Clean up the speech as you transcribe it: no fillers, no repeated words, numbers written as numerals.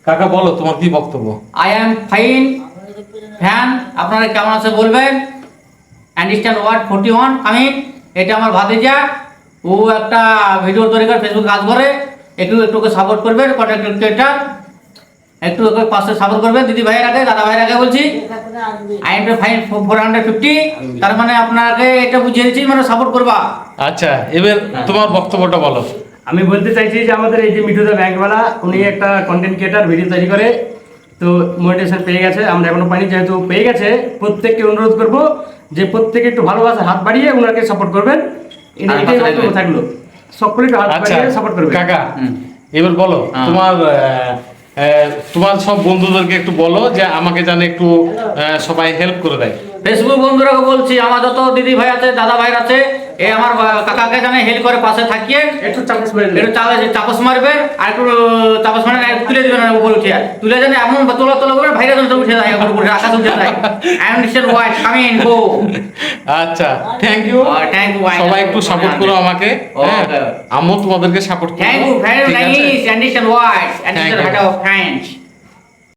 কাকা বলো তোমার কি বক্তব্য? আই অ্যাম ফাইন ফ্যান, আপনারা কেমন আছে বলবেন। অ্যান্ডারস্ট্যান্ড ওয়ার্ড 41 কামিং। এটা আমার ভাতিজা, ও একটা ভিডিও তৈরি করে ফেসবুক কাজ করে, একটু একটুকে সাপোর্ট করবেন, কন্টেন্ট ক্রিয়েটার একটু ওকে পাশে সাপোর্ট করবেন। দিদি ভাইয়ের আগে, দাদা ভাইয়ের আগে বলছি আই এম ফাইন 450, তার মানে আপনাকে এটা বুঝিয়ে দিচ্ছি মানে সাপোর্ট করবা। আচ্ছা, এবার তোমার বক্তব্যটা বলো। আমি বলতে চাইছি যে আমাদের এই যে মিঠুদা ব্যাংকওয়ালা, উনি একটা কন্টেন্ট ক্রিয়েটার, ভিডিও তৈরি করে, তো মোটিভেশন পেয়ে গেছে, আমরা এখনো পাইনি, যেহেতু পেয়ে গেছে প্রত্যেককে অনুরোধ করব যে প্রত্যেকে একটু ভালোবাসা হাত বাড়িয়ে ওনাকে সাপোর্ট করবেন। এটাই বক্তব্য থাকলো, সকলে একটু হাত আচ্ছা বাড়িয়ে সাপোর্ট করবেন। কাকা এবার বলো তোমার সব বন্ধুদেরকে একটু বলো যে আমাকে জানে একটু সবাই হেল্প করে দেয়। ফেসবুক বন্ধুরাকে বলছি, আমার যত দিদি ভাই আছে, দাদা ভাই আছে, এ আমার কাকাকে জানে হেল্প করে পাশে থাকিয়ে একটু চাপস মেরে দেবেন। একটু চাপস মারবে, আর একটু চাপস মানে তুলে দিবেন উপরে উঠে, তুলে জানে এমন তোলা তোলা করে ভাইরা যেন উঠে যায়, উপরে আকাশ উঠে যায়। অ্যান্ডারস্ট্যান্ড ওয়াই কামিং গো। আচ্ছা, থ্যাংক ইউ। Thank you. সবাই একটু সাপোর্ট করো আমাকে, আমিও তোমাদেরকে সাপোর্ট করব। Thank you very nice understand why understand heart of French.